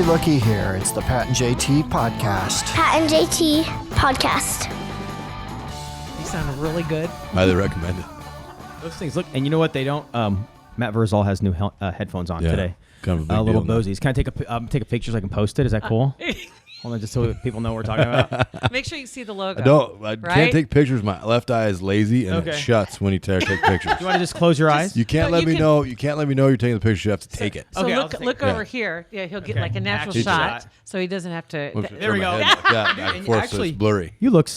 looky here. It's the Pat and JT podcast. Pat and JT podcast. They sound really good. Highly recommend it. Those things look, and you know what? They don't. Matt Verzal has new headphones on today. Kind of a big little deal, Boseys. Can I take a picture so I can post it? Is that cool? Hold on, just so people know what we're talking about. Make sure you see the logo. I can't take pictures. My left eye is lazy and Okay. it shuts when you take pictures. You want to just close your eyes? You can't let me know. You can't let me know you're taking the picture. You have to take it. So Okay, I'll look take look it. over Yeah. here. Yeah, he'll get Okay. like a natural Action shot, shot. so he doesn't have to. There we go. Yeah, so Actually, it's blurry. You look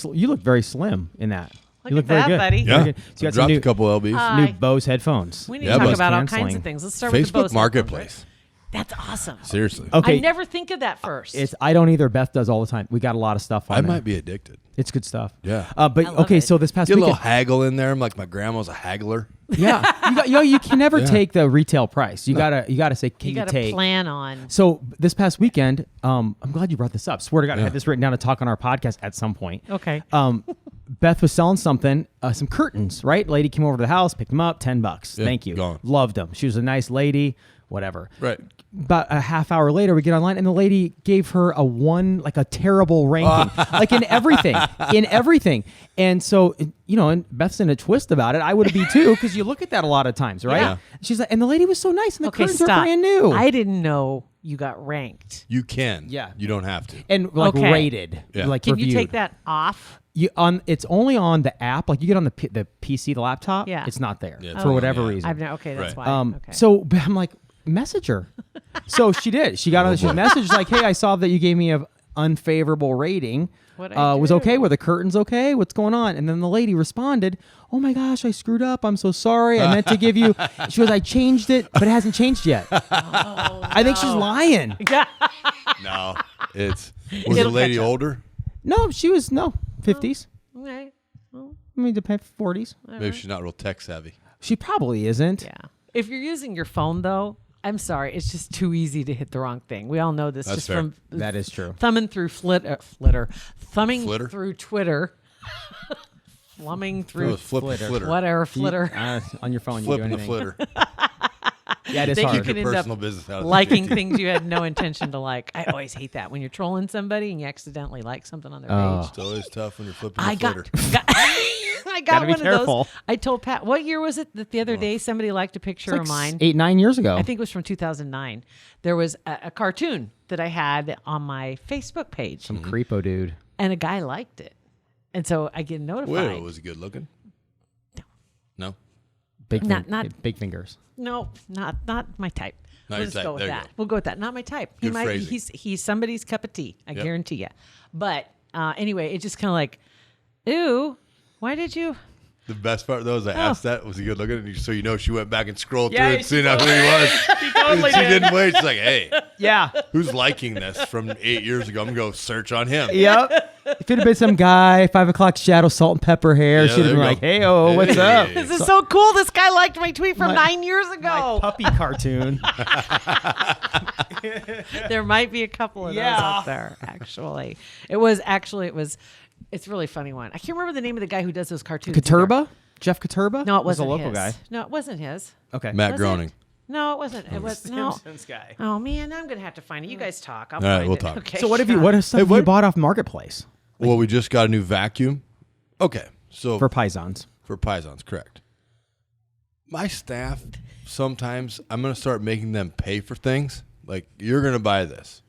very slim in that. Look you look at very that, good. buddy. Very Yeah, good. So you got some dropped new, a couple LBs. Hi. Bose headphones. We need Yeah, to talk but- about all kinds canceling. of things. Let's start with the Facebook Bose Marketplace. headphones. That's awesome. Seriously. Okay. I never think of that first. I don't either. Beth does all the time. We got a lot of stuff on I there. might be addicted. It's good stuff. Yeah. But I love okay, it. so this past Get a little weekend, haggle in there. I'm like my grandma's a haggler. yeah, you can never Yeah. take the retail price. You gotta say, can you you got to take? plan on. So this past weekend, I'm glad you brought this up. Swear to God, I Yeah. had this written down to talk on our podcast at some point. Okay. Beth was selling something, some curtains, right? Lady came over to the house, picked them up, $10. Yeah, Thank you. gone. Loved them. She was a nice lady, whatever. Right. About a half hour later, we get online, and the lady gave her a terrible ranking, like in everything. And so, and Beth's in a twist about it. I would be too, because you look at that a lot of times, right? Yeah. She's like, and the lady was so nice, and the Okay, curtains are stop. brand new. I didn't know you got ranked. You can. Yeah. You don't have to. and Okay. rated, Yeah. like Can reviewed. you take that off? It's only on the app. Like you get on the PC, the laptop. Yeah. It's not there Yeah, it's for not, whatever yeah. reason. I've never. Okay, that's Right. why. Okay. So but I'm like, message her. So she did. She got on. She messaged like, "Hey, I saw that you gave me a unfavorable rating. What'd I Was do? okay. Were the curtains okay? What's going on?" And then the lady responded, "Oh my gosh, I screwed up. I'm so sorry. I meant to give you." She goes, "I changed it, but it hasn't changed yet." I think she's lying. No. Was the It'll lady catch up. older? No, she was 50s. Okay. I mean, depend 40s. Maybe she's not real tech savvy. She probably isn't. Yeah. If you're using your phone, though, I'm sorry. It's just too easy to hit the wrong thing. We all know this That's just fair. from That is true. thumbing through thumbing Flitter? through Twitter, flumming through Flip the flitter. whatever, flitter. On your phone, you Flipping do the anything. flitter. Yeah, it is Then hard. you can Your end personal up business out of the liking picture. things you had no intention to like. I always hate that when you're trolling somebody and you accidentally like something on their Oh. page. It's always tough when you're flipping I the got, flitter. I got Gotta be one of careful. those. I told Pat, what year was it that the other day somebody liked a picture of mine? 8-9 years ago. I think it was from 2009. There was a cartoon that I had on my Facebook page, Some creepo dude. and a guy liked it, and so I get notified. Wait, was he good looking? No. Big, Not- big fingers. No, not my type. Not We'll your just type. go with There you that. go. We'll go with that. Not my type. He Good might. phrasing. He's somebody's cup of tea. I Yep. guarantee you. But anyway, it just kind of like, ooh, why did you? The best part though is I asked that, was he good looking? And so she went back and scrolled Yeah, through it, seeing out who he was. totally she didn't wait. She's like, hey, Yeah. who's liking this from 8 years ago? I'm gonna go search on him. Yep. If it had been some guy, 5 o'clock shadow, salt and pepper hair, Yeah, she'd have there been you like, go. "Hey, oh, what's up?" Hey. This is so cool. This guy liked my tweet from My- 9 years ago. Puppy cartoon. There might be a couple of those out there. Actually, it was. It's a really funny one. I can't remember the name of the guy who does those cartoons. either. Katurba? Jeff Katurba? No, it Was wasn't a local his. guy. No, it wasn't his. Okay. Matt Was Groening. it? No, it wasn't. It was no. Simpsons guy. Oh man, I'm gonna have to find it. You guys talk. I'll All right, find we'll it. talk. Okay. So what have you? sure. What stuff have you what- bought off Marketplace Well, we just got a new vacuum. Okay, so for Pisons? for Pisons, correct. My staff, sometimes I'm going to start making them pay for things. Like, you're going to buy this.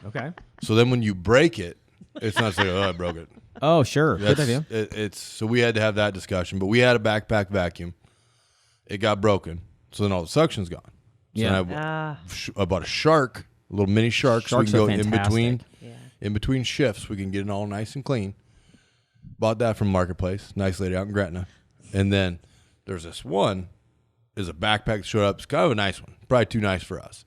Okay. So then when you break it, it's not just like, oh, I broke it. Oh, sure. Good That's- idea. So we had to have that discussion. But we had a backpack vacuum. It got broken. So then all the suction's gone. So Yeah. then I bought a shark, a little mini shark, Sharks so are we can go fantastic. in between shifts. We can get it all nice and clean. Bought that from Marketplace. Nice lady out in Gretna. And then there's this one. Is a backpack that showed up. It's kind of a nice one. Probably too nice for us.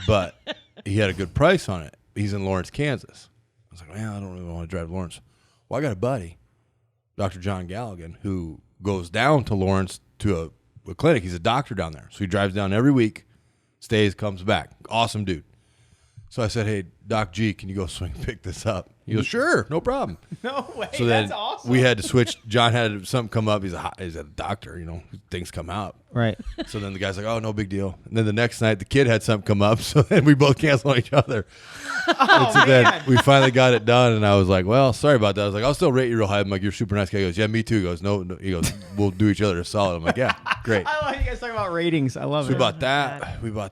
But he had a good price on it. He's in Lawrence, Kansas. I was like, man, I don't really want to drive to Lawrence. Well, I got a buddy, Dr. John Galligan, who goes down to Lawrence to a clinic. He's a doctor down there. So he drives down every week, stays, comes back. Awesome dude. So I said, hey, Doc G, can you go swing and pick this up? He goes, sure, no problem. No way. So then we had to switch. John had something come up. He's a doctor, things come out. Right. So then the guy's like, oh, no big deal. And then the next night, the kid had something come up. So then we both canceled on each other. And so then we finally got it done. And I was like, well, sorry about that. I was like, I'll still rate you real high. I'm like, you're a super nice guy. He goes, yeah, me too. He goes, no. He goes, we'll do each other a solid. I'm like, yeah, great. I love you guys talking about ratings. I love So it. we bought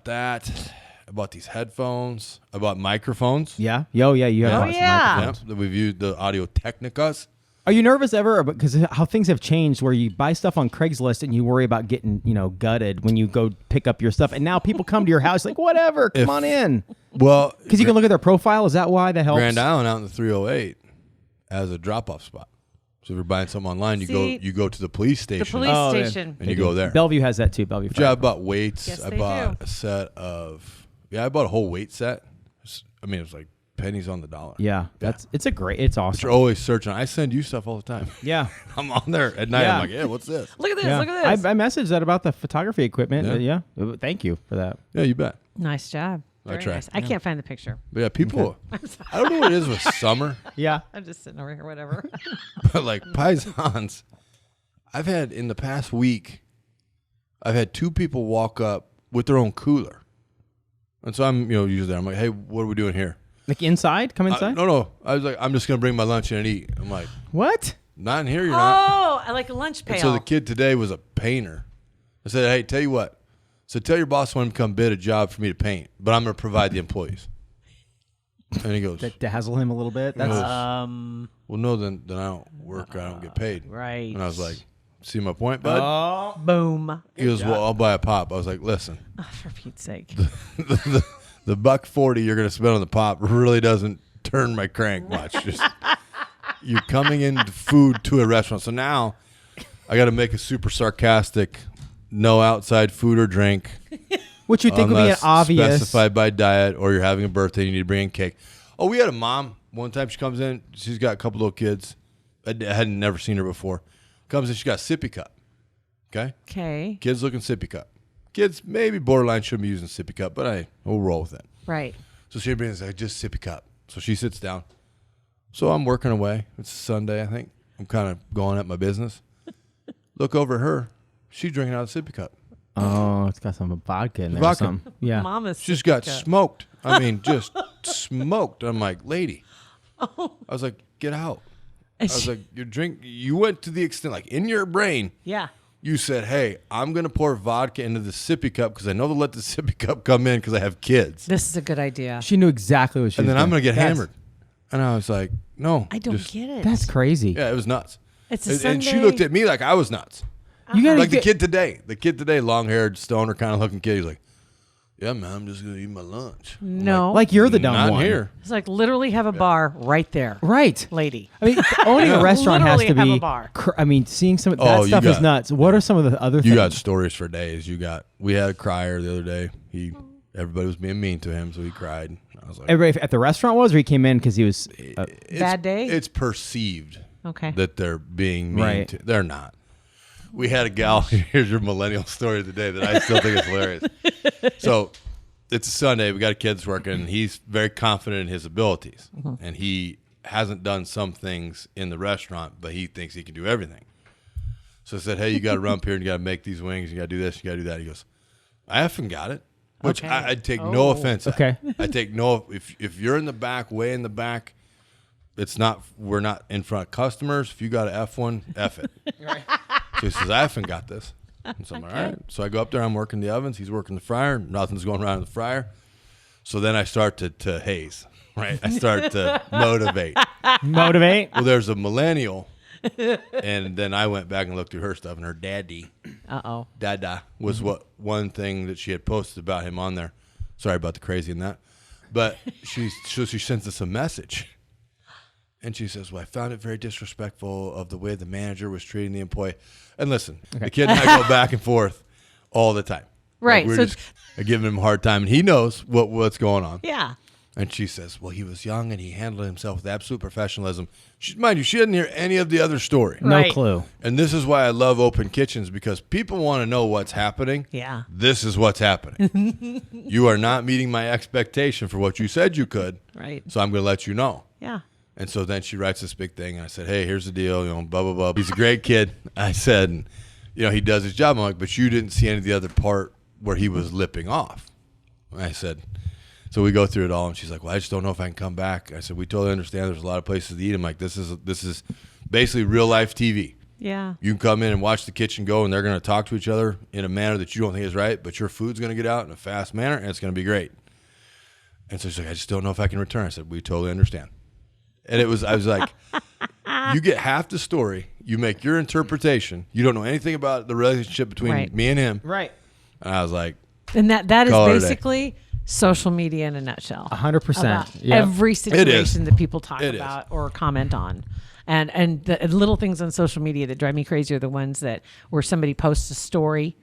that. I bought these headphones. I bought microphones. Yeah. You have Oh, bought some yeah. microphones. Yeah, we've used the Audio Technicas. Are you nervous ever because how things have changed where you buy stuff on Craigslist and you worry about getting, gutted when you go pick up your stuff, and now people come to your house like, whatever, come on in. Well, Because you can look at their profile. Is that why that helps? Grand Island out in the 308 as a drop-off spot. So if you're buying something online, you go to the police station. The police Oh, yeah. station. and you go there. Bellevue has that too. Bellevue. Yeah, I bought weights. Yes, I they bought do. a set of. Yeah, I bought a whole weight set. It was like pennies on the dollar. Yeah, it's But awesome. you're always searching. I send you stuff all the time. Yeah. I'm on there at night. Yeah. I'm like, yeah, what's this? Look at this. Yeah. Look at this. I messaged that about the photography equipment. Yeah. Yeah. Thank you for that. Yeah, you bet. Nice job. Very tried. nice. I can't find the picture. But yeah, people. I don't know what it is with summer, Yeah. I'm just sitting over here. Whatever. but like paisans, I've had in the past week, I've had 2 people walk up with their own cooler. And so I'm, usually there. I'm like, hey, what are we doing here? Like inside? Come inside? No. I was like, I'm just going to bring my lunch in and eat. I'm like, What? not in here, you're not. Oh, I like a lunch pail. And so the kid today was a painter. I said, hey, tell you what. So tell your boss when to come bid a job for me to paint, but I'm going to provide the employees. And he goes, That dazzle him a little bit. That's well, no, then I don't work. I don't get paid. right. And I was like, see my point, bud? Boom. He goes, well, I'll buy a pop. I was like, listen, Oh, for Pete's sake. the $1.40 you're going to spend on the pop really doesn't turn my crank much. Just you're coming in food to a restaurant. So now I got to make a super sarcastic, no outside food or drink. what you think would be an unless obvious. specified by diet, or you're having a birthday, you need to bring in cake. Oh, we had a mom one time. She comes in. She's got a couple little kids. I hadn't never seen her before. Comes in. She got a sippy cup. Okay. Okay. Kids looking sippy cup. Kids maybe borderline shouldn't be using sippy cup, but we'll roll with it. Right. So she brings like just sippy cup. So she sits down. So I'm working away. It's Sunday, I think. I'm kind of going at my business. Look over at her. She's drinking out of a sippy cup. Oh, it's got some vodka in there. Vodka. Or something. Yeah. Mama's She's got sippy cup. smoked. I mean, just smoked. I'm like, lady. I was like, get out. I was like, you went to the extent, like in your brain, Yeah. you said, hey, I'm going to pour vodka into the sippy cup because I know they'll let the sippy cup come in because I have kids. This is a good idea. She knew exactly what she And was then I'm doing. going to get That's- hammered. And I was like, no. I don't get it. That's crazy. Yeah, it was nuts. It's a And she Sunday. looked at me like I was nuts. You gotta Like the get- kid today, long-haired, stoner kind of looking kid. He's like, yeah, man, I'm just going to eat my lunch. I'm No. Like you're the dumb not one. here. It's like literally have a bar right there. Right. Lady. I mean, owning a restaurant has to Literally have be. a bar. I mean, seeing some of Oh, that you stuff is got- nuts. What are some of the other You things? got stories for days. We had a crier the other day. Everybody was being mean to him, so he cried. I was like, Everybody at the restaurant was, or he came in because he was. Bad day? It's perceived Okay. that they're being mean Right. to. They're not. We had a gal. Here's your millennial story of the day that I still think is hilarious. So it's a Sunday. We got a kid that's working. And he's very confident in his abilities, and he hasn't done some things in the restaurant, but he thinks he can do everything. So I said, hey, you got to run up here and you got to make these wings. You got to do this. You got to do that. He goes, I effing got it. Which Okay. I'd take no offense at. Okay. I take no if you're in the back, way in the back, we're not in front of customers. If you got an F1, F it. So he says, I effing got this. And so I'm like, all right. So I go up there, I'm working the ovens, he's working the fryer, nothing's going around in the fryer. So then I start to haze, right? I start to motivate. Motivate. Well, there's a millennial, and then I went back and looked through her stuff, and her daddy, Uh-oh. Dada, was one thing that she had posted about him on there. Sorry about the crazy in that. But she sends us a message. And she says, well, I found it very disrespectful of the way the manager was treating the employee. And listen, the kid and I go back and forth all the time. Right, Like, so- we're just giving him a hard time. And he knows what's going on. Yeah. And she says, well, he was young and he handled himself with absolute professionalism. Mind you, she didn't hear any of the other story. No Right. clue. And this is why I love open kitchens, because people want to know what's happening. Yeah. This is what's happening. You are not meeting my expectation for what you said you could. Right. So I'm going to let you know. Yeah. And so then she writes this big thing. And I said, hey, here's the deal. Blah, blah, blah. He's a great kid. I said, he does his job. I'm like, but you didn't see any of the other part where he was lipping off. And I said, so we go through it all, and she's like, well, I just don't know if I can come back. I said, we totally understand. There's a lot of places to eat. I'm like, this is basically real life TV. Yeah. You can come in and watch the kitchen go, and they're going to talk to each other in a manner that you don't think is right, but your food's going to get out in a fast manner, and it's going to be great. And so she's like, I just don't know if I can return. I said, we totally understand. And I was like, you get half the story. You make your interpretation. You don't know anything about the relationship between Right. me and him. Right. And I was like, And that is Call it a day. basically social media in a nutshell. 100%. About Yep. every situation that people talk It is. about or comment on. And the little things on social media that drive me crazy are the ones where somebody posts a story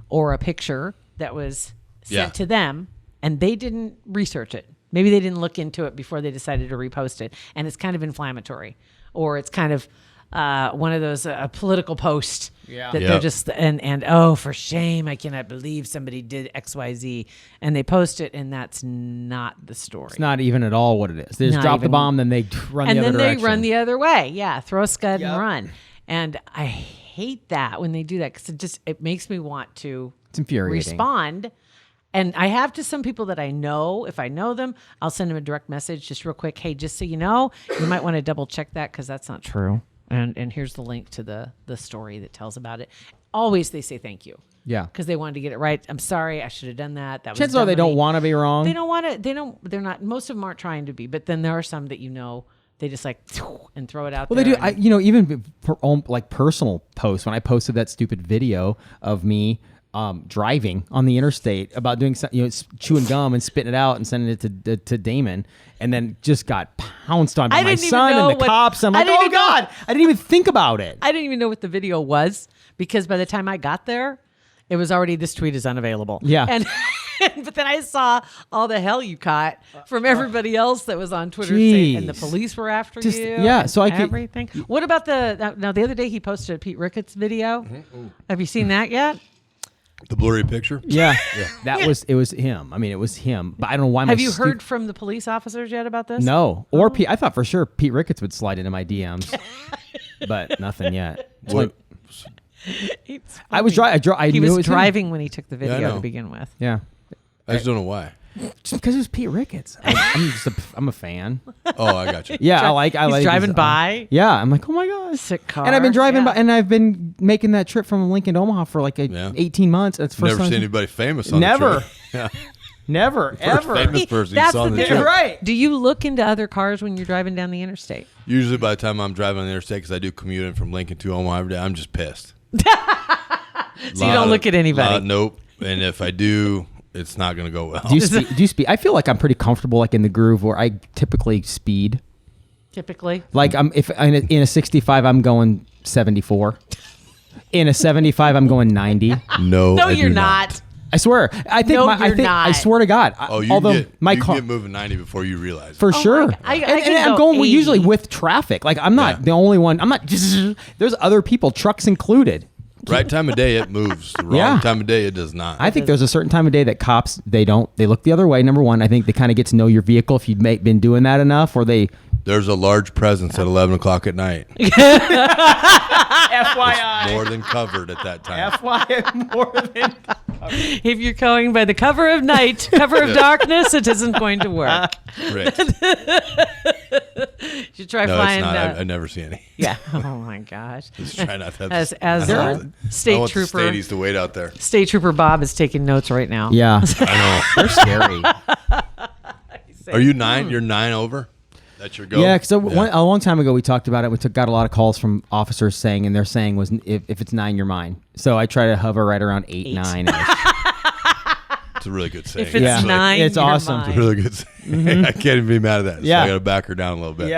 or a picture that was sent Yeah. to them and they didn't research it. Maybe they didn't look into it before they decided to repost it. And it's kind of inflammatory, or it's kind of one of those political posts that they're Yep. just and oh, for shame, I cannot believe somebody did XYZ, and they post it, and that's not the story. It's not even at all what it is. They just Not drop the even- bomb, then they run and the other then direction. they run the other way. Yeah, throw a scud Yep. and run. And I hate that when they do that, because it makes me want to It's infuriating. respond. And I have to some people that I know. If I know them, I'll send them a direct message just real quick. Hey, just so you know, you might want to double check that, because that's not true. And here's the link to the story that tells about it. Always they say thank you. Yeah. Because they wanted to get it right. I'm sorry, I should have done that. That was Chances are dumb they of me. don't want to be wrong. They don't want to. They're not. Most of them aren't trying to be. But then there are some that they just like and throw it out. Well, there. they do. Even like personal posts. When I posted that stupid video of me driving on the interstate about doing something, chewing gum and spitting it out and sending it to Damon, and then just got pounced on by I my didn't even son know and the what- cops. I'm I like, didn't oh even know- God, I didn't even think about it. I didn't even know what the video was, because by the time I got there, it was already, this tweet is unavailable. Yeah. And but then I saw all the hell you caught from everybody else that was on Twitter saying, and the Jeez. police were after Just- you. yeah, and so I could- everything. What about now the other day he posted a Pete Ricketts video. Have you seen that yet? the blurry picture. Yeah, it was him. I mean, it was him. But I don't know why. Have you heard from the police officers yet about this? No, or Pete. I thought for sure Pete Ricketts would slide into my DMs, but nothing yet. It's What? It's I was funny. driving. I He knew it was was him. driving when he took the I video know. to begin with. Yeah, I just don't know why. just because it was Pete Ricketts. I'm a fan. Oh, I got you. Yeah, I like. He's driving his- by. Yeah, I'm like, oh my gosh. Sick car. And I've been driving Yeah. by, and I've been making that trip from Lincoln to Omaha for like Yeah. 18 months. That's the first Never time. seen anybody famous on Never. the trip. Yeah. Never, ever. famous person you That's saw the on the thing. trip. Right. Do you look into other cars when you're driving down the interstate? Usually by the time I'm driving on the interstate, because I do commuting from Lincoln to Omaha every day, I'm just pissed. So you don't look at anybody. Nope. And if I do, it's not going to go well. Do you speed? I feel like I'm pretty comfortable, like in the groove where I typically speed. Typically. Like if in a 65, I'm going 74. In a 75, I'm going 90. No, No, I you're do not. I swear. I think. No, I you're not. swear to God. Oh, you although can my you car. can get moving 90 before you realize. For sure. I and can I'm go going 80. usually with traffic. Like I'm not Yeah. the only one. I'm not. There's other people, trucks included. Right time of day, it moves. The wrong Yeah. time of day, it does not. I think there's a certain time of day that cops they look the other way. Number one, I think they kind of get to know your vehicle if you've been doing that enough, or they. There's a large presence at 11 o'clock at night. FYI. More than covered at that time. FYI more than. If you're going by the cover of night, cover of darkness, it isn't going to work. Right. You should try No, flying. it's not. I never see any. Yeah. Oh my gosh. Just try not to have As I want state the trooper, stadies to wait out there. State Trooper Bob is taking notes right now. Yeah, I they're scary. know. Are you 9? You're 9 over? That's your goal? Yeah, because a long time ago we talked about it. We got a lot of calls from officers saying, and they're saying was if it's 9, you're mine. So I try to hover right around 8, 9. It's a really good saying. If it's Yeah. 9, It's you're awesome. mine. It's a really good saying. I can't even be mad at that. So Yeah. I got to back her down a little bit.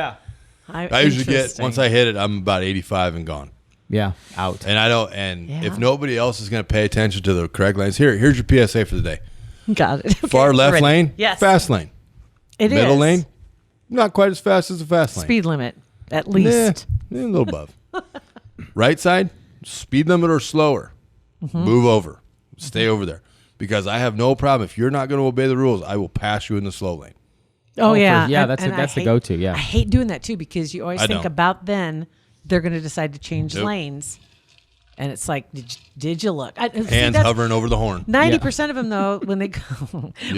I usually get, Interesting. once I hit it, I'm about 85 and gone. Yeah, out. And I don't, and Yeah. if nobody else is going to pay attention to the correct lanes, here's your PSA for the day. Got it. Okay, Far left ready. lane, Yes. fast lane. Middle is. lane, not quite as fast as the fast lane. Speed limit, at least. Nah, a little above. Right side, speed limit or slower. Mm-hmm. Move over. Stay over there. Because I have no problem. If you're not going to obey the rules, I will pass you in the slow lane. Oh, yeah. yeah, And- that's and that's I the go-to. Yeah. I hate doing that, too, because you always I think don't. about then they're going to decide to change Nope. lanes. And it's like, did you look? See, Hands that's- hovering over the horn. 90% of them, though, when they go,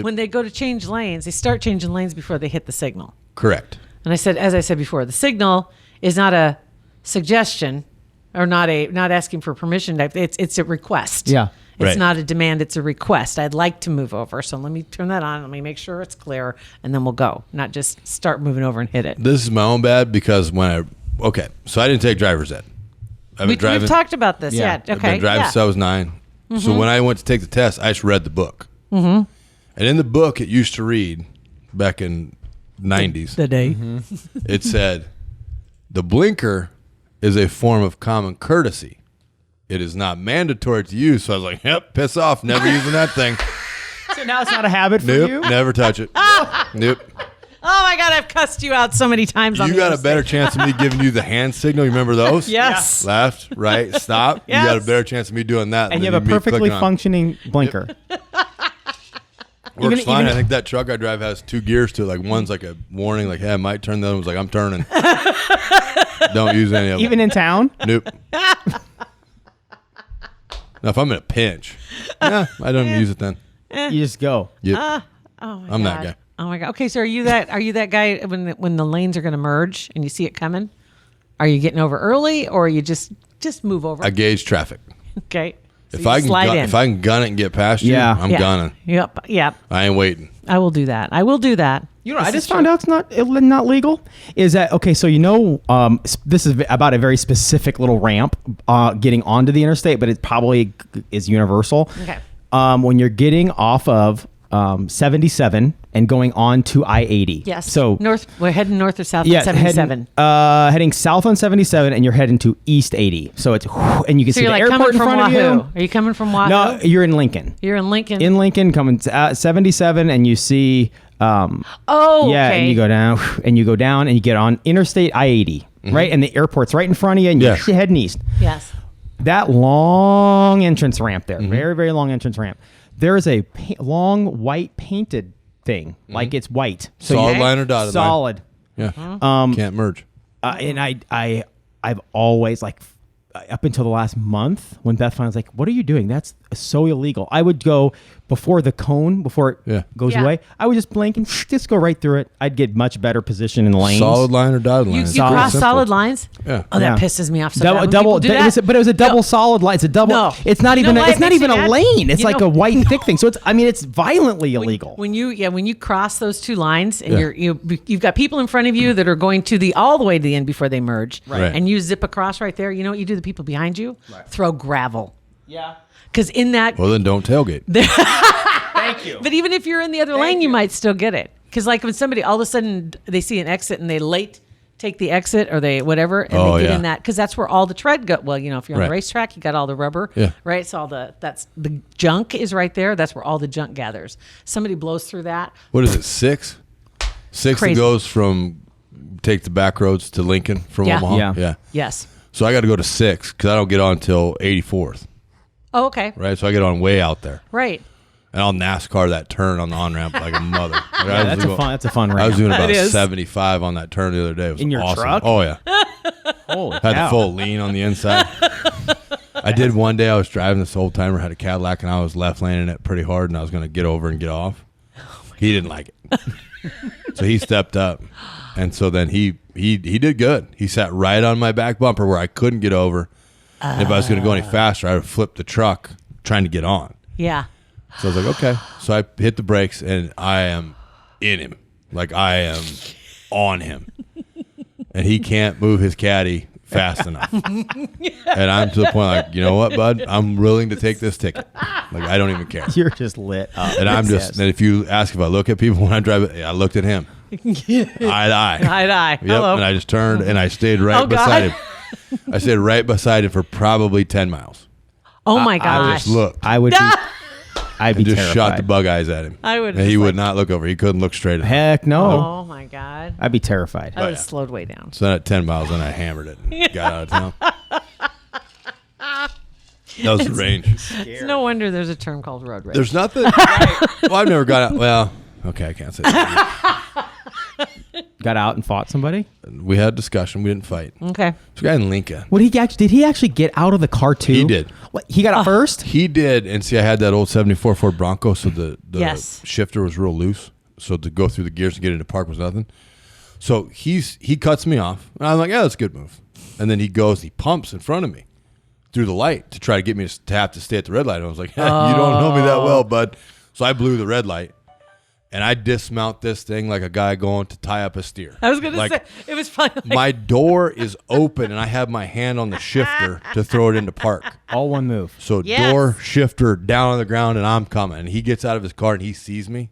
when they go to change lanes, they start changing lanes before they hit the signal. Correct. And as I said before, the signal is not a suggestion or not asking for permission. It's a request. Yeah. It's Right. not a demand. It's a request. I'd like to move over. So let me turn that on. Let me make sure it's clear, and then we'll go. Not just start moving over and hit it. This is my own bad because so I didn't take driver's ed. We've talked about this. Yeah. Yeah. I've Okay. been driving Yeah. since I was 9. So when I went to take the test, I just read the book. Mm-hmm. And in the book, it used to read, back in 90s, The day. it said, the blinker is a form of common courtesy. It is not mandatory to use. So I was like, yep, piss off. Never using that thing. So now it's not a habit for Nope, you? never touch it. Nope. Oh my God! I've cussed you out so many times. On You the got a interstate. better chance of me giving you the hand signal. You remember those? Yes. Left, right, stop. Yes. You got a better chance of me doing that. And than you have a me perfectly clicking on. functioning blinker. Works fine. even- I think that truck I drive has 2 gears to it. Like one's like a warning, like, hey, I might turn. The other one's like, I'm turning. Don't use any of them. Even in town? Nope. Now, if I'm in a pinch, I don't even use it then. You just go. Yep. Oh my I'm God. that guy. Oh my God. Okay, so are you that guy when the lanes are going to merge and you see it coming? Are you getting over early or you just move over? I gauge traffic. Okay. So If you I can slide in. if I can gun it and get past you, Yeah. I'm gunning. Yep. I ain't waiting. I will do that. You know, I just found out it's not legal. Is that okay? So this is about a very specific little ramp getting onto the interstate, but it probably is universal. Okay. When you're getting off of 77 and going on to I-80. Yes. So we're heading north or south yeah, on 77. heading south on 77, and you're heading to East 80. So it's and you can So see you're the like airport coming in from front Wahoo. of you. Are you coming from Wahoo? No, you're in Lincoln. You're in Lincoln. In Lincoln, coming to 77, and you see. Yeah, okay. and you go down, and you get on Interstate I-80, right? And the airport's right in front of you, and Yeah. you're heading east. Yes. That long entrance ramp there, Mm-hmm. very, very long entrance ramp. There is a long white painted thing, like it's white. So Solid you- line or dotted line? solid. Yeah. Uh-huh. Can't merge. And I've always up until the last month when Beth finally was like, "What are you doing? That's so illegal." I would go before the cone, before it Yeah. goes Yeah. away. I would just blink and just go right through it. I'd get much better position in the lanes. Solid line or dotted line? You It's cross simple. solid lines? Yeah. Oh, that Yeah. pisses me off so Double, bad when double, people do it was, that. but it was a double No. solid line. It's a double. No. It's not You even. know why It's it not makes even me a mad? lane. It's You like know- a white thick thing. So it's violently illegal. When you cross those two lines and Yeah. you've got people in front of you that are going all the way to the end before they merge, Right. and you zip across right there. You know what you do? The people behind you throw gravel Yeah. because in that. Well, then don't tailgate. Thank you. But even if you're in the other lane, you might still get it because like when somebody all of a sudden they see an exit and they take the exit or they whatever and Oh, they get yeah. in that because that's where all the tread go. Well, if you're on Right. the racetrack, you got all the rubber, Yeah. right? So the junk is right there. That's where all the junk gathers. Somebody blows through that. What is it? 6? 6 Crazy. that goes from take the back roads to Lincoln from Yeah. Omaha. Yeah. Yes. So I got to go to 6 because I don't get on until 84th. Oh, okay. Right. So I get on way out there, Right. and I'll NASCAR that turn on the on ramp like a mother. Like, I Yeah, was that's a fun I was ramp. doing about It is. 75 on that turn the other day. It was In your awesome. truck? Oh yeah. Holy Had cow. the full lean on the inside. I did one day. I was driving this old timer, had a Cadillac, and I was left laning it pretty hard, and I was going to get over and get off. He didn't like it, so he stepped up, and so then he did good. He sat right on my back bumper where I couldn't get over. And if I was going to go any faster, I would flip the truck trying to get on. Yeah. So I was like, okay. So I hit the brakes, and I am in him, like I am on him, and he can't move his caddy fast enough. And I'm to the point like, you know what, bud? I'm willing to take this ticket. Like I don't even care. You're just lit up. And I'm just. And if you ask if I look at people when I drive it, I looked at him, eye to eye. Eye to eye. Yep. Hello. And I just turned and I stayed right Oh, God. beside him. I stayed right beside him for probably 10 miles. Oh my I gosh. just looked. I would be. I'd be and just terrified. shot the bug eyes at him. I would. And he would not look over. He couldn't look straight at him. Heck no. Oh my god. I'd be terrified. I would have slowed way down. So then at 10 miles, then I hammered it and got out of town. That was the range. It's no wonder there's a term called road rage. There's nothing. Well, I've never got out. Well, okay, I can't say that. Got out and fought somebody? We had a discussion. We didn't fight. Okay. This guy in Lincoln. Did he actually get out of the car too? He did. What, he got out first? He did. And see, I had that old 74 Ford Bronco, so the Yes. shifter was real loose. So to go through the gears and get into park was nothing. So he cuts me off. And I'm like, yeah, that's a good move. And then he pumps in front of me through the light to try to get me to have to stay at the red light. And I was like, hey, you don't know me that well, bud. So I blew the red light. And I dismount this thing like a guy going to tie up a steer. I was going to say, it was probably like, my door is open, and I have my hand on the shifter to throw it into park. All one move. So Yes. door, shifter, down on the ground, and I'm coming. And he gets out of his car, and he sees me.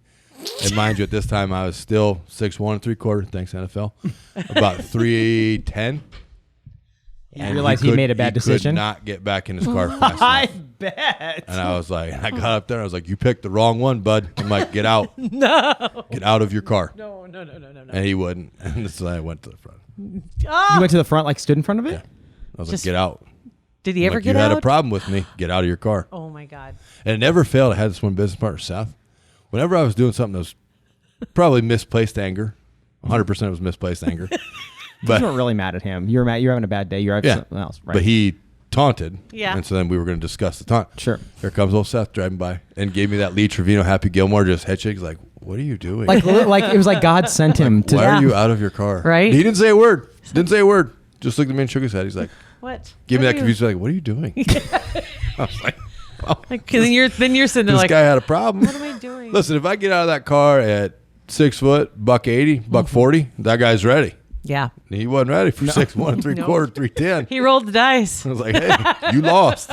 And mind you, at this time, I was still 6'1 3/4, thanks NFL, about 3'10". You realize he made a bad decision? Could not get back in his car fast enough. bet. And I was like, I got up there, I was like, you picked the wrong one, bud. I'm like, get out. No. Get out of your car. no. And he wouldn't. And so I went to the front. You went to the front, like stood in front of it? Yeah. I was like, get out. Did he ever Like, get you out? had a problem with me. Get out of your car. Oh my God. And it never failed. I had this one business partner, Seth. Whenever I was doing something that was probably misplaced anger, 100% was misplaced anger. You weren't really mad at him. You're mad. You're having a bad day. You're having something else, right? But he taunted. Yeah. And so then we were going to discuss the taunt. Sure. Here comes old Seth driving by and gave me that Lee Trevino Happy Gilmore just head shake. He's like, what are you doing? like it was like God sent him to. Why are you out of your car? Right. He didn't say a word. Didn't say a word. Just looked at me and shook his head. He's like, What? give me What that are confused. Like, what are you doing? I was like, oh, then you're sitting there this like, guy had a problem. what am I doing? Listen, if I get out of that car at 6 foot, $180, $140, that guy's ready. Yeah. He wasn't ready for 6'1 3/4, 310. He rolled the dice. I was like, hey, you lost.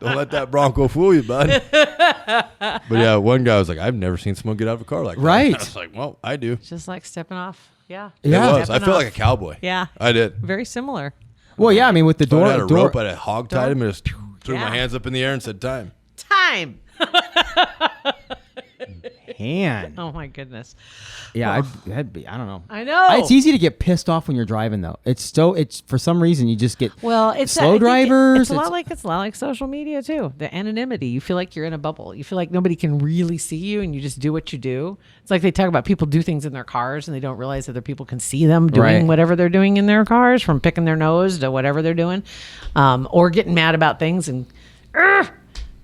Don't let that Bronco fool you, bud. But yeah, one guy was like, I've never seen someone get out of a car like that. Right. I was like, well, I do. Just like stepping off. Yeah. Yeah. It was. I felt like a cowboy. Yeah. I did. Very similar. Well, yeah. I mean, with the If I door. had a door rope, I'd have hog tied him and just threw Yeah. my hands up in the air and said, time. Time. hand. Oh my goodness. Yeah, I'd be. I don't know. I know. It's easy to get pissed off when you're driving, though. It's for some reason you just get. Well, it's slow I think drivers. It's a lot like social media too. The anonymity. You feel like you're in a bubble. You feel like nobody can really see you, and you just do what you do. It's like they talk about people do things in their cars, and they don't realize other people can see them doing Right. whatever they're doing in their cars, from picking their nose to whatever they're doing, or getting mad about things and.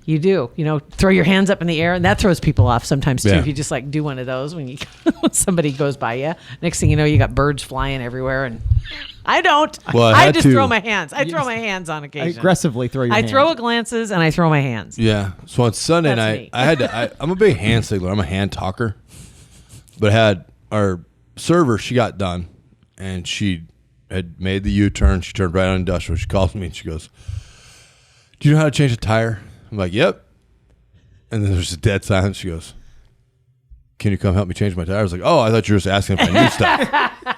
You do, throw your hands up in the air, and that throws people off sometimes too. Yeah. If you just like do one of those when when somebody goes by you, next thing you know, you got birds flying everywhere, and I don't. Well, I had just to- throw my hands. I throw my hands on occasion. aggressively throw your I hands. throw glances and I throw my hands. Yeah. So on Sunday That's night, me. I had to. I'm a big hand signaler. I'm a hand talker. But had our server, she got done, and she had made the U-turn. She turned right on industrial. She calls me and she goes, "Do you know how to change a tire?" I'm like, "Yep." And then there's a dead silence. She goes, "Can you come help me change my tire?" I was like, "Oh, I thought you were just asking if I knew stuff."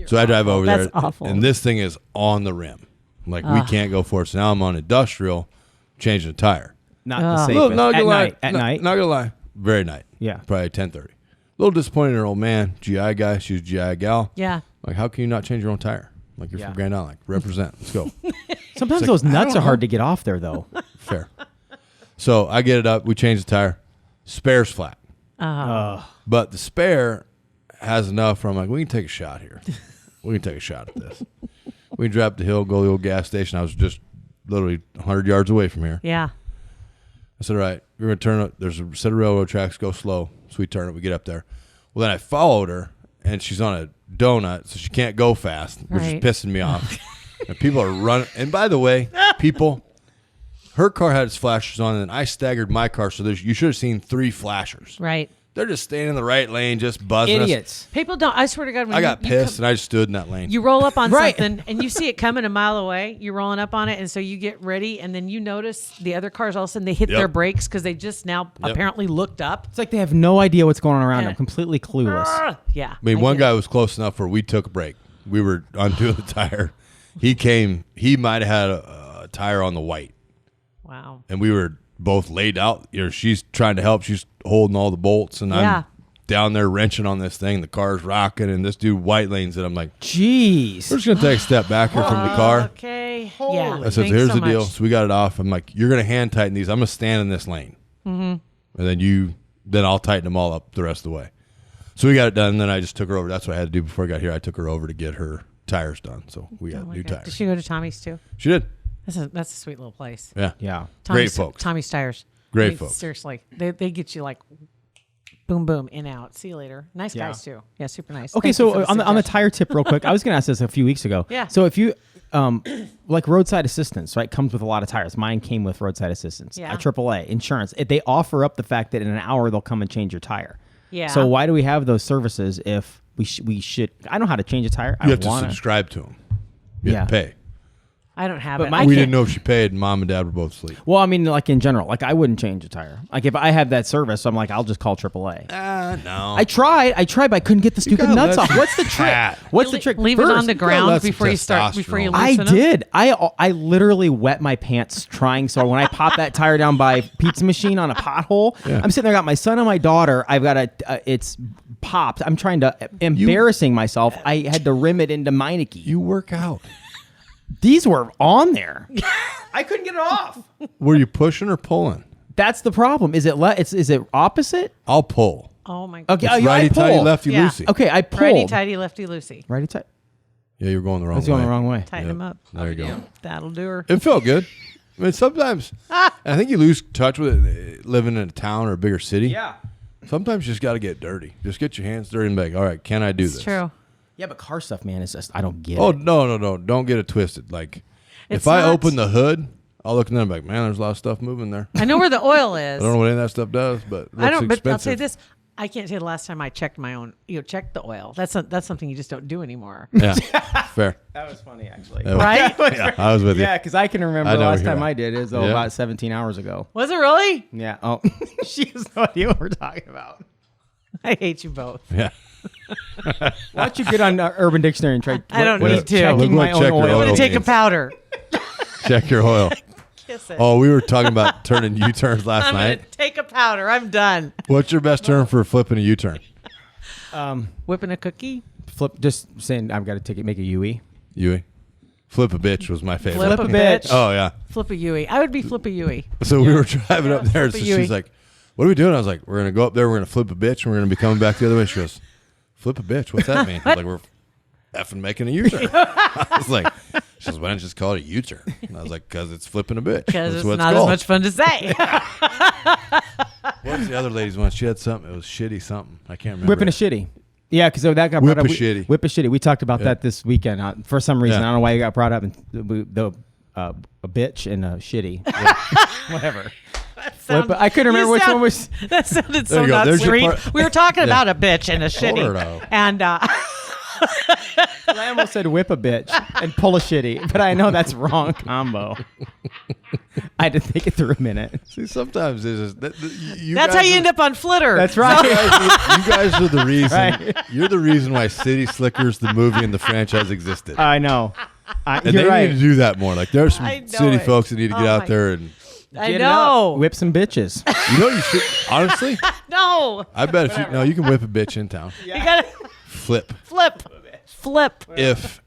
So I drive over That's there, awful. and this thing is on the rim. Like, we can't go for it. So now I'm on industrial, changing a tire. Not the safest. Look, not at gonna lie. night. At night. Not gonna lie. Very night. Yeah. Probably 10:30. A little disappointed in her old man, GI guy. She was a GI gal. Yeah. Like, how can you not change your own tire? Like, you're Yeah. from Grand Island. Like, represent. Let's go. Sometimes those nuts are hard to get off there, though. Fair. So I get it up. We change the tire. Spare's flat. But the spare has enough where I'm like, we can take a shot here. We can take a shot at this. We can drive up the hill, go to the old gas station. I was just literally 100 yards away from here. Yeah. I said, all right, we're going to turn it. There's a set of railroad tracks, go slow. So we turn it, we get up there. Well, then I followed her, and she's on a donut, so she can't go fast, which Right. is pissing me off. And people are running. And by the way, people, her car had its flashers on, and I staggered my car, so you should have seen 3 flashers. Right. They're just staying in the right lane, just buzzing us. Idiots. People don't. I swear to God, when I got you pissed, and I just stood in that lane. you roll up on Right. something and you see it coming a mile away. You're rolling up on it, and so you get ready, and then you notice the other cars all of a sudden they hit Yep. their brakes because they just now Yep. apparently looked up. It's like they have no idea what's going on around Yeah. them. Completely clueless. Yeah. I mean, one get guy it. was close enough where we took a break. We were undoing the tire. He came. He might have had a tire on the white, Wow. and we were both laid out. She's trying to help. She's holding all the bolts, and Yeah. I'm down there wrenching on this thing. The car's rocking, and this dude white lanes it. I'm like, Jeez. we're just gonna take a step back here from the car. Okay. Yeah. I said, thanks here's so the deal. much. So we got it off. I'm like, you're gonna hand tighten these. I'm gonna stand in this lane, and then I'll tighten them all up the rest of the way. So we got it done. And then I just took her over. That's what I had to do before I got here. I took her over to get her tires done. So we got Oh my new God. tires. Did she go to Tommy's too? She did. That's a sweet little place. Yeah. Yeah. Tommy's, folks. Tommy's Tires. Great folks. Seriously, they get you like boom, boom, in out. See you later. Nice Yeah. guys too. Yeah, super nice. Okay, Thank you so for on the suggestion. tire tip, real quick, I was going to ask this a few weeks ago. Yeah. So if you like roadside assistance, right, comes with a lot of tires. Mine came with roadside assistance. Yeah. AAA insurance. They offer up the fact that in an hour they'll come and change your tire. Yeah. So why do we have those services if we should? I know how to change a tire. You have I to want subscribe to them. You have to pay. I don't have But it. my- I We can't- didn't know if she paid. Mom and Dad were both asleep. Well, I mean, like in general, like I wouldn't change a tire. Like if I have that service, I'm like, I'll just call AAA. No. I tried, but I couldn't get the stupid gotta nuts let off. What's the cat. trick? What's the trick? Leave it on First, the ground let some before you start. Before you testosterone. I loosen them. did. I literally wet my pants trying. So when I popped that tire down by pizza machine on a pothole, I'm sitting there. I got my son and my daughter. I've got it's popped. I'm trying to embarrassing myself. I had to rim it into Meineke. You work out. These were on there. I couldn't get it off. Were you pushing or pulling? That's the problem. Is it is it opposite? I'll pull. Oh my God. Okay, It's I righty tighty, pulled. lefty Yeah. loosey. Okay, I pulled. Righty tighty, lefty loosey. Righty tight. Yeah, you're going the wrong That's way. going the wrong way. Tighten them up. There you go. That'll do her. It felt good. I mean, sometimes I think you lose touch with it living in a town or a bigger city. Yeah. Sometimes you just got to get dirty. Just get your hands dirty and be like, all right, can I do It's this? true. Yeah, but car stuff, man, is just I don't get Oh, it. no. Don't get it twisted. Like, It's if I not- open the hood, I'll look in there and be like, man, there's a lot of stuff moving there. I know where the oil is. I don't know what any of that stuff does, but it looks I don't. expensive. But I'll say this: I can't say the last time I checked my own. Checked the oil. That's something you just don't do anymore. Yeah, fair. That was funny, actually. Yeah. Right? Yeah, I was with you. Yeah, because I can remember I the know last you're time right. I did is Yeah. about 17 hours ago. Was it really? Yeah. Oh, she has no idea what we're talking about. I hate you both. Yeah. Why don't you get on Urban Dictionary and try? I don't what need is to. checking Look my what own check your oil. I'm oil gonna take a means. powder. Check your oil. Kiss it. Oh, we were talking about turning U-turns last I'm gonna night. take a powder. I'm done. What's your best term for flipping a U-turn? Whipping a cookie. Flip. Just saying, I've got to take it. Make a UE. Yui. Flip a bitch was my favorite. Flip a bitch. Oh, yeah. Flip a Yui. I would be flip a Yui. So we were driving up there. flip So a Yui. she's like, what are we doing? I was like, we're going to go up there. We're going to flip a bitch. And we're going to be coming back the other way. She goes, flip a bitch. What's that mean? I was like, we're effing making a U-turn. I was like, she says, why don't you just call it a U-turn? And I was like, because it's flipping a bitch. Because That's it's what not as called. much fun to say. What's the other lady's one? She had something. It was shitty something. I can't remember. Whipping a shitty. Yeah, because that got Whip brought up. a shitty. Whip a shitty. We talked about Yeah. that this weekend. For some reason, Yeah. I don't know why you got brought up. And a bitch and a shitty. Whatever. Sound- I couldn't remember you which sound- one was. That sounded There so you go. not There's your sweet. part- We were talking about a bitch and a shitty. Porno. And I almost said whip a bitch and pull a shitty, but I know that's wrong combo. I had to think it through a minute. See, sometimes it's just, you that's guys how you are- end up on Flitter. That's right. You guys are the reason. Right. You're the reason why City Slickers, the movie and the franchise existed. I know. And You're they right. need to do that more. Like there's some I know city it. folks that need to get Oh out my- there and I Get it out. know. Whip some bitches. you know you should honestly. No. I bet if you can whip a bitch in town. You gotta Flip. flip. Flip. If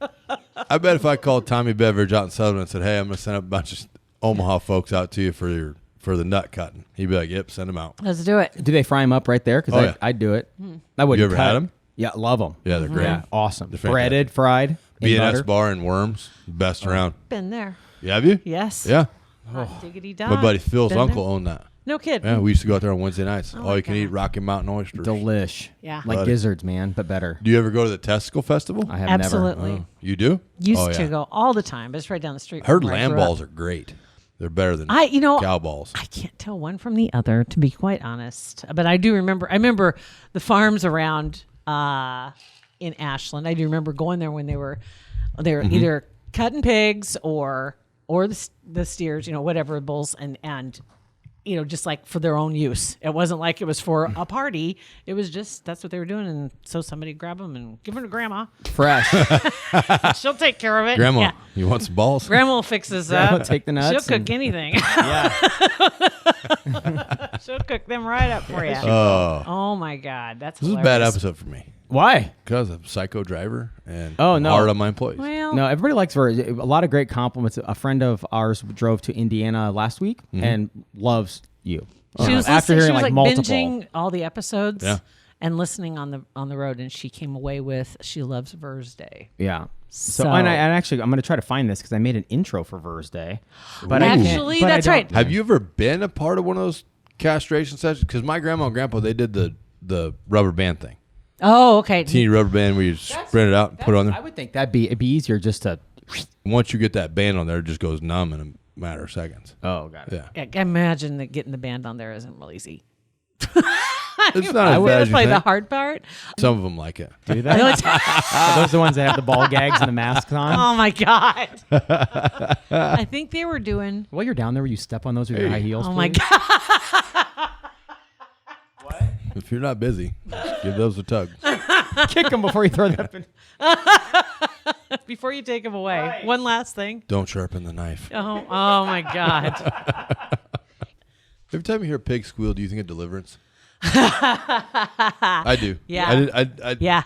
I bet if I called Tommy Beveridge out in Sutherland and said, "Hey, I'm going to send up a bunch of Omaha folks out to you for the nut cutting," he'd be like, "Yep, send them out." Let's do it. Do they fry them up right there? Because Oh, yeah. I'd do it. I wouldn't. You ever cut. had 'em? Yeah, love them. Yeah, they're great. Yeah, awesome. They're fantastic. Breaded, fried, in B&S butter. bar and Worms, best around. Been there. Yeah, have you? Yes. Yeah. Hot diggity dog. My buddy Phil's Been uncle there. owned that. No kid. Yeah, we used to go out there on Wednesday nights. All like you can eat that. Rocky Mountain oysters. Delish. Yeah. Like Buddy. gizzards, man, but better. Do you ever go to the Testicle Festival? I have Absolutely. never. You do? Used Oh, to yeah. go all the time, but it's right down the street. I heard from where I lamb grew up. balls are great. They're better than cow balls. I can't tell one from the other, to be quite honest. But I do remember. I remember the farms around in Ashland. I do remember going there when they were Mm-hmm. either cutting pigs or the steers, whatever bulls, and just like for their own use. It wasn't like it was for a party. It was just, that's what they were doing. And so somebody grab them and give them to grandma. Fresh. She'll take care of it. Grandma, Yeah. you want some balls? Grandma will fix this Grandma up. will take the nuts She'll and- cook anything. Yeah. She'll cook them right up for you. Oh, Oh my God. That's this is a hilarious. bad episode for me Why? because I'm a psycho driver and Oh, no. hard on my employees. Well, No, everybody likes VRZ. A lot of great compliments. A friend of ours drove to Indiana last week and loves you. she was After listening, hearing she was like multiple. binging all the episodes Yeah. and listening on the road, and she came away with she loves VRZ Day. Yeah. So, So- and actually, I'm going to try to find this because I made an intro for VRZ Day. But I can't- Actually, but I that's don't- right. Have you ever been a part of one of those castration sessions? Because my grandma and grandpa, they did the rubber band thing. Oh, okay. Teeny rubber band where you spread it out and put it on I there. would think it'd be easier just to. Once you get that band on there, it just goes numb in a matter of seconds. Oh, got it. Yeah. Yeah, I imagine that getting the band on there isn't real easy. It's not as bad That's as you probably the think. hard part. Some of them like it. Do that? Are those the ones that have the ball gags and the masks on? Oh my God. I think they were doing. While you're down there, will you step on those with your high heels? Oh my please? God. If you're not busy, just give those a tug. Kick them before you throw that. Before you take them away, one last thing. Don't sharpen the knife. Oh my God. Every time you hear a pig squeal, do you think of Deliverance? I do. Yeah. I Yeah.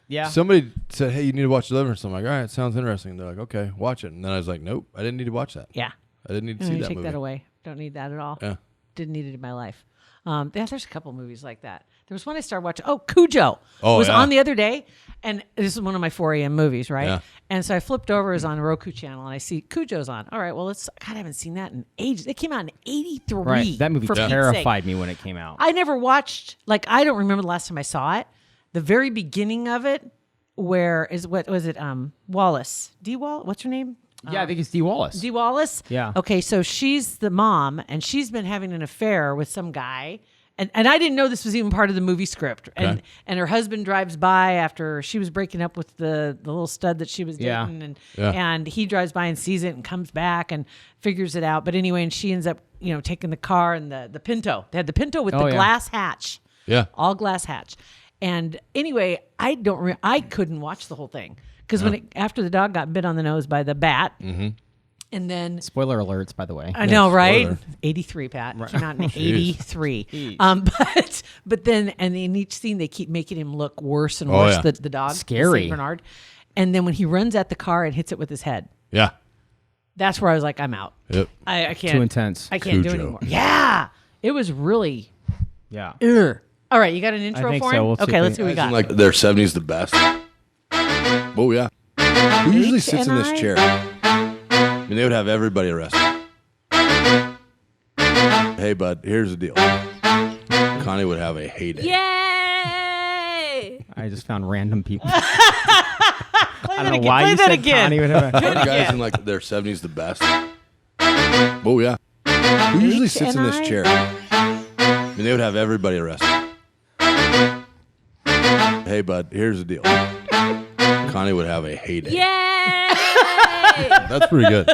Yeah. Somebody said, "Hey, you need to watch Deliverance." I'm like, "All right, sounds interesting." They're like, "Okay, watch it." And then I was like, "Nope, I didn't need to watch that. Yeah. I didn't need to I'm see gonna that take movie." that away. Don't need that at all. Yeah. Didn't need it in my life. Yeah, there's a couple movies like that. There was one I started watching. Oh, Cujo was yeah. on the other day, and this is one of my 4 a.m. movies, right? Yeah. And so I flipped over, it was on a Roku channel, and I see Cujo's on. All right, well, God, I haven't seen that in ages. It came out in '83. Right. That movie for Pete's sake. terrified me when it came out. I never watched. Like, I don't remember the last time I saw it. The very beginning of it, what was it? Wallace, what's her name? Yeah, I think it's Dee Wallace. Dee Wallace? Yeah. Okay, so she's the mom, and she's been having an affair with some guy. And I didn't know this was even part of the movie script. And and her husband drives by after she was breaking up with the little stud that she was dating. Yeah. And he drives by and sees it and comes back and figures it out. But anyway, and she ends up, taking the car and the Pinto. They had the Pinto with the yeah. glass hatch. Yeah. All glass hatch. And anyway, I couldn't watch the whole thing. Because after the dog got bit on the nose by the bat, and then Spoiler alerts, by the way. I know, right? spoiler. 83, Pat. Right. Not in 83. But then, and in each scene, they keep making him look worse and worse. yeah. The dog, Scary. Saint Bernard. And then when he runs at the car and hits it with his head, Yeah. that's where I was like, I'm out. Yep. I can't. Too intense. I can't do it Cujo. anymore. Yeah, it was really. Yeah. Ugh. All right, you got an intro I think for so. him? We'll see Okay, if let's see we- what we got. Like their 70s the best. Oh yeah. Who usually sits in this HNI? chair? I mean, they would have everybody arrested. Hey, bud, here's the deal. Connie would have a heyday. Yay! I just found random people. Play I don't know why Play you that said again. Connie would have a- Aren't guys in like their 70s the best? Oh yeah. Who usually sits in this HNI? chair? I mean, they would have everybody arrested. Hey, bud, here's the deal. Connie would have a heyday. Yay! That's pretty good.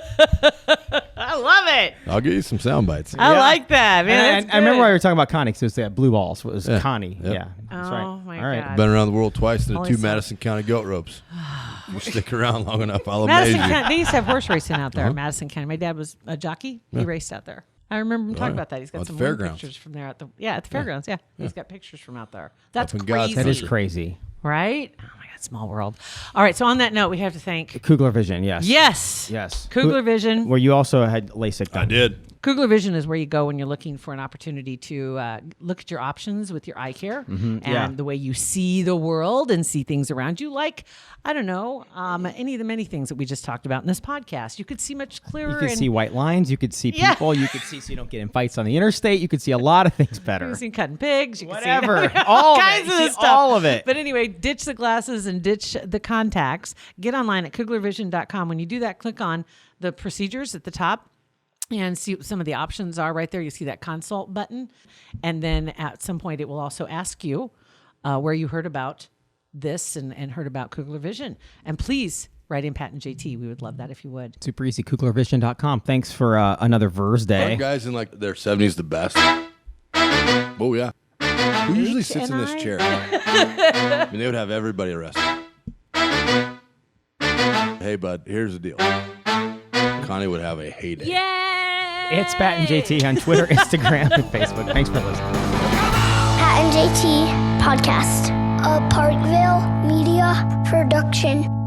I love it. I'll give you some sound bites. I like that, man. And That's I remember good. why we were talking about Connie because it was that blue balls. It was Yeah. Connie. Yep. Yeah. That's Oh, right. my All right. God. Been around the world twice in the Only 2 so- Madison County goat ropes. You stick around long enough, I'll Madison amaze you. County, they used to have horse racing out there in Madison County. My dad was a jockey. He raced out there. I remember him talking yeah. about that. He's got At some the wing fairgrounds. pictures from there at the fairgrounds. Yeah. He's got pictures from out there. That's Up in God's crazy, That is country. crazy. right? Oh my God, small world. All right, so on that note, we have to thank Kugler Vision. Yes. yes, Kugler Vision. Where you also had LASIK done. I did. Kugler Vision is where you go when you're looking for an opportunity to look at your options with your eye care and yeah. the way you see the world and see things around you. Like, I don't know, any of the many things that we just talked about in this podcast. You could see much clearer. You could and see white lines. You could see Yeah. people. You could see so you don't get in fights on the interstate. You could see a lot of things better. You can see cutting pigs. You can Whatever. see All of it. kinds You of see this stuff. all of it. But anyway, ditch the glasses and ditch the contacts. Get online at kuglervision.com. When you do that, click on the procedures at the top and see what some of the options are right there. You see that consult button. And then at some point, it will also ask you where you heard about this and heard about Kugler Vision. And please write in Pat and JT. We would love that if you would. Super easy. KuglerVision.com. Thanks for another VRZ day. Aren't guys in like their 70s the best? Oh, yeah. Who usually sits in this chair? I mean, they would have everybody arrested. Hey, bud, here's the deal. Connie would have a heyday. Yay! It's Pat and JT on Twitter, Instagram, and Facebook. Thanks for listening. Pat and JT Podcast. A Parkville Media Production.